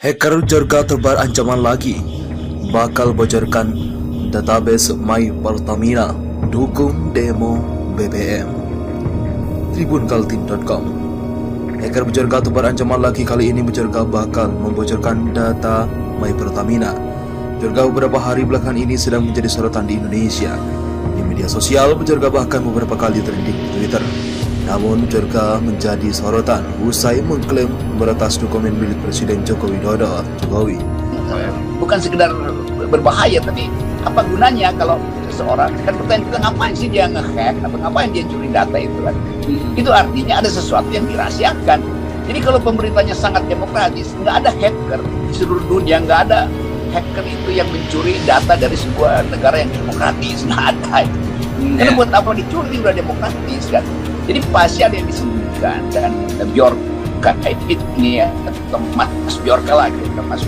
Hacker Jorga tebar ancaman lagi, bakal bocorkan database My Pertamina, dukung demo BBM. Tribunkaltim.com. Hacker Jorga tebar ancaman lagi, kali ini Jorga bakal membocorkan data My Pertamina. Jorga beberapa hari belakangan ini sedang menjadi sorotan di Indonesia. Di media sosial, Jorga bahkan beberapa kali trending di Twitter. Namun Jorga menjadi sorotan usai mengklaim meretas dokumen milik Presiden Joko Widodo atau Jokowi. Bukan sekedar berbahaya, tapi apa gunanya kalau seseorang, kan pertanyaan kita, ngapain sih dia nge-hack atau ngapain dia curi data itu kan? Itu artinya ada sesuatu yang dirahasiakan. Jadi kalau pemerintahnya sangat demokratis, nggak ada hacker di seluruh dunia, nggak ada hacker itu yang mencuri data dari sebuah negara yang demokratis, nggak ada itu. Karena buat apa dicuri, udah demokratis kan? Jadi pasti ada yang disembunyikan, dan Bjorka ini atau Mas Bjorka lagi, Mas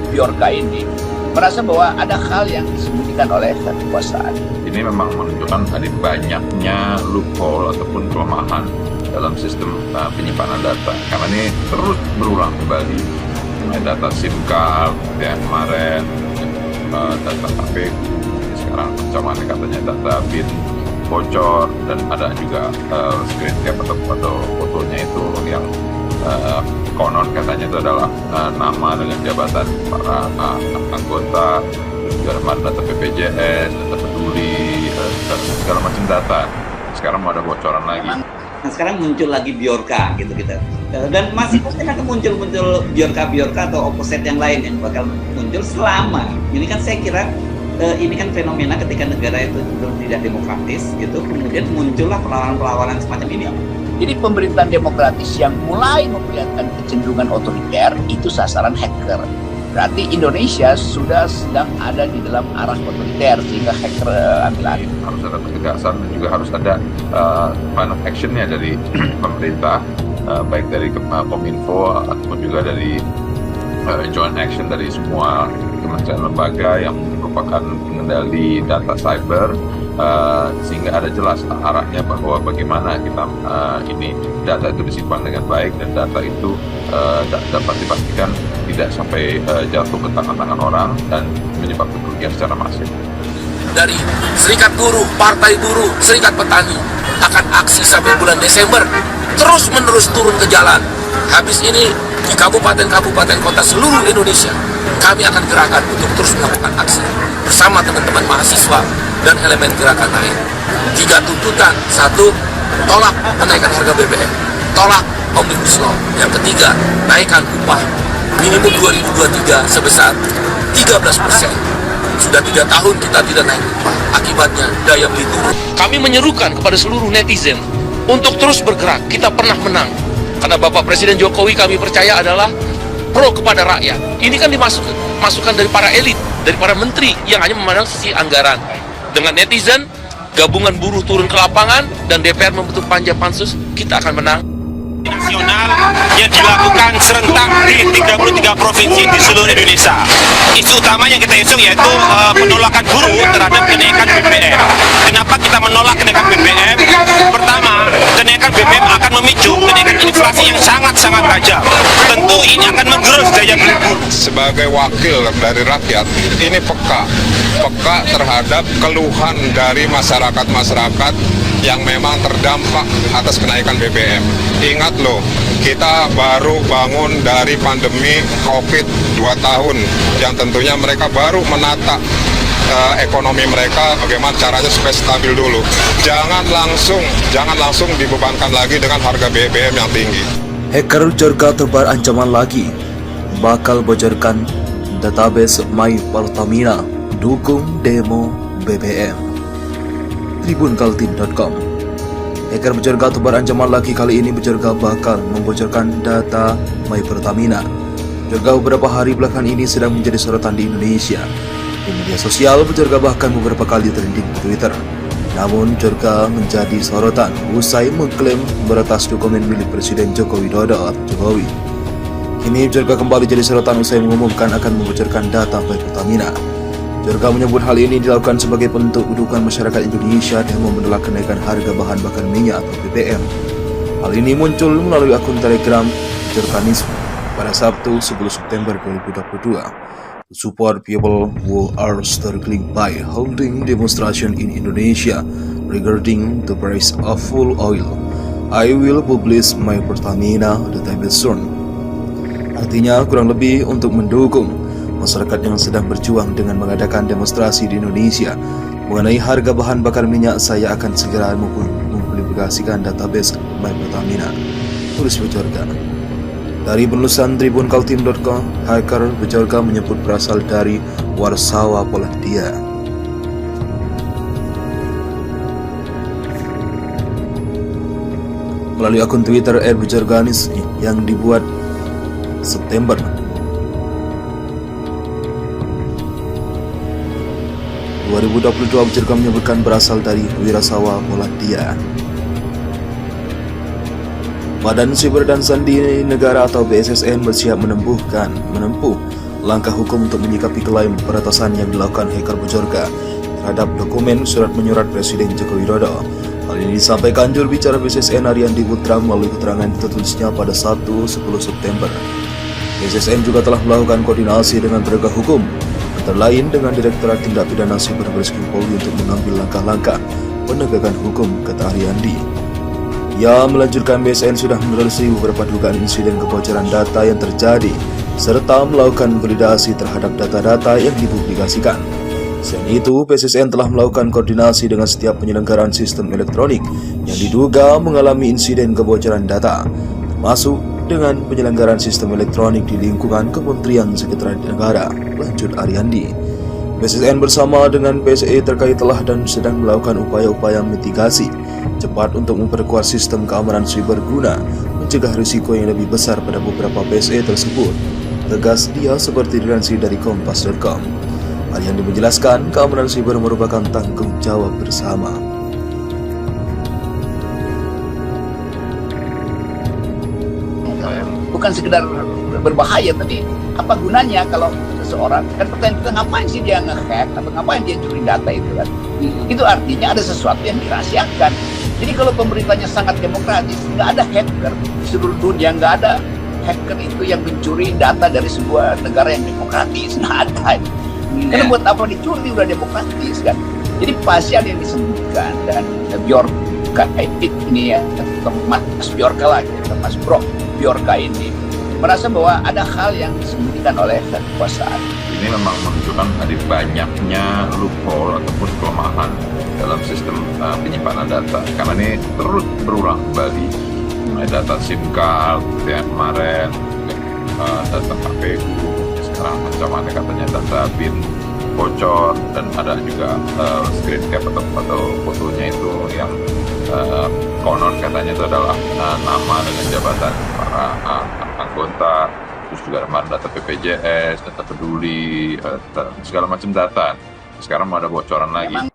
Bjorka ini merasa bahwa ada hal yang disembunyikan oleh kekuasaan. Ini memang menunjukkan ada banyaknya loophole ataupun kelemahan dalam sistem penyimpanan data, karena ini terus berulang kembali. Data SIM card yang kemarin, data HP, sekarang ancamannya katanya data BIN bocor, dan ada juga screen cap atau fotonya itu yang konon katanya itu adalah nama dengan jabatan para anggota, juga ada data BPJS, data peduli, dan segala macam data. Sekarang mau ada bocoran lagi. Nah, sekarang muncul lagi Bjorka gitu. Dan masih mungkin akan muncul Bjorka atau opposite yang lain yang bakal muncul selama. Ini kan saya kira ini kan fenomena ketika negara itu tidak demokratis gitu, kemudian muncullah perlawanan-perlawanan semacam ini. Jadi pemerintahan demokratis yang mulai memperlihatkan kecenderungan otoriter itu sasaran hacker. Berarti Indonesia sudah sedang ada di dalam arah otoriter, sehingga hacker ambil alih. Harus ada ketegasan dan juga harus ada plan of action-nya dari pemerintah, baik dari Kominfo ataupun juga dari joint action dari semua kementerian lembaga yang merupakan pengendali data cyber, sehingga ada jelas arahnya bahwa bagaimana kita ini data itu disimpan dengan baik dan data itu dapat dipastikan tidak sampai jatuh ke tangan-tangan orang dan menyebabkan kerugian secara masif. Dari Serikat Buruh, Partai Buruh, Serikat Petani akan aksi sampai bulan Desember, terus-menerus turun ke jalan. Habis ini di kabupaten-kabupaten kota seluruh Indonesia, kami akan gerakan untuk terus melakukan aksi bersama teman-teman mahasiswa dan elemen gerakan lain. 3 tuntutan: 1, tolak kenaikan harga BBM, tolak Omnibus Law. Yang ketiga, naikkan upah minimum 2023 sebesar 13%. Sudah 3 tahun kita tidak naik upah, akibatnya daya beli turun. Kami menyerukan kepada seluruh netizen untuk terus bergerak. Kita pernah menang karena Bapak Presiden Jokowi kami percaya adalah pro kepada rakyat. Ini kan masukan dari para elit, dari para menteri yang hanya memandang sisi anggaran. Dengan netizen, gabungan buruh turun ke lapangan, dan DPR membentuk panja pansus, kita akan menang. Nasional yang dilakukan serentak di 33 provinsi di seluruh Indonesia. Isu utama yang kita usung yaitu penolakan buruh terhadap kenaikan BBM. Kenapa kita menolak kenaikan BBM? Pertama, kenaikan BBM akan memicu kenaikan inflasi yang sangat-sangat tajam. Tentu ini akan menggerus daya beli buruh. Sebagai wakil dari rakyat, ini peka terhadap keluhan dari masyarakat yang memang terdampak atas kenaikan BBM. Ingat loh, kita baru bangun dari pandemi COVID 2 tahun, yang tentunya mereka baru menata ekonomi mereka, bagaimana caranya supaya stabil dulu. Jangan langsung dibebankan lagi dengan harga BBM yang tinggi. Hacker Jorga tebar ancaman lagi, bakal bocorkan database My Pertamina, dukung demo BBM. Tribunkaltim.com. Hacker Jorga tebar ancaman lagi, kali ini Jorga bakal membocorkan data My Pertamina. Jorga beberapa hari belakangan ini sedang menjadi sorotan di Indonesia. Di media sosial, Jorga bahkan beberapa kali trending di Twitter. Namun Jorga menjadi sorotan usai mengklaim meretas dokumen milik Presiden Joko Widodo atau Jokowi. Kini Jorga kembali jadi sorotan usai mengumumkan akan membocorkan data My Pertamina. Jorga menyebut hal ini dilakukan sebagai bentuk dukungan masyarakat Indonesia demo menolak kenaikan harga bahan bakar minyak atau BBM. Hal ini muncul melalui akun Telegram Jorganisme. pada Sabtu 10 September 2022. To support people who are struggling by holding demonstration in Indonesia regarding the price of fuel oil, I will publish my Pertamina database soon. Artinya kurang lebih untuk mendukung masyarakat yang sedang berjuang dengan mengadakan demonstrasi di Indonesia mengenai harga bahan bakar minyak, saya akan segera mempublikasikan database My Pertamina, tulis Bejorga. Dari penulisan Tribun Kaltim.com, hacker Bejorga menyebut berasal dari Warsawa, Polandia. Melalui akun Twitter @bejorganis yang dibuat September 2022, Bejorga menyebutkan berasal dari Wirasawa, Polandia. Badan Siber dan Sandi Negara atau BSSN bersiap menempuh langkah hukum untuk menyikapi klaim peretasan yang dilakukan hacker Bejorga terhadap dokumen surat menyurat Presiden Joko Widodo. Hal ini disampaikan juru bicara BSSN Ariandi Putra melalui keterangan tertulisnya pada Sabtu 10 September. BSSN juga telah melakukan koordinasi dengan penegak hukum, antara lain dengan Direktorat Tindak Pidana Siber Bareskrim Polri untuk mengambil langkah-langkah penegakan hukum, kata Ariandi. Ia melanjutkan BSSN sudah menelusuri beberapa dugaan insiden kebocoran data yang terjadi serta melakukan validasi terhadap data-data yang dipublikasikan. Selain itu, BSSN telah melakukan koordinasi dengan setiap penyelenggaraan sistem elektronik yang diduga mengalami insiden kebocoran data, termasuk dengan penyelenggaraan sistem elektronik di lingkungan Kementerian Sekretariat Negara, lanjut Ariandi. BSSN bersama dengan PSE terkait telah dan sedang melakukan upaya-upaya mitigasi cepat untuk memperkuat sistem keamanan siber guna mencegah risiko yang lebih besar pada beberapa PSE tersebut, tegas dia seperti dilansir dari Kompas.com. Ariandi menjelaskan keamanan siber merupakan tanggung jawab bersama. Bukan sekedar berbahaya, tapi apa gunanya kalau seseorang, kan pertanyaan kita ngapain sih dia nge-hack atau ngapain dia curi data itu kan? Itu artinya ada sesuatu yang dirahasiakan. Jadi kalau pemerintahnya sangat demokratis, nggak ada hacker di seluruh dunia, nggak ada hacker itu yang mencuri data dari sebuah negara yang demokratis, nggak ada. Karena buat apa dicuri, udah demokratis kan? Jadi pasal yang disebutkan dan Bjorka ini ya, Mas Bjorka lagi, Mas Bro Bjorka ini merasa bahwa ada hal yang disembunyikan oleh kekuasaan. Ini memang menunjukkan ada banyaknya loophole ataupun kelemahan dalam sistem penyimpanan data. Karena ini terus berulang kembali. Data SIM card yang kemarin, data KPU, sekarang ancamannya katanya data BIN bocor, dan ada juga screen cap atau fotonya itu yang konon katanya itu adalah nama dengan jabatan para anggota, terus juga ada data BPJS, data peduli, segala macam data. Sekarang mau ada bocoran lagi.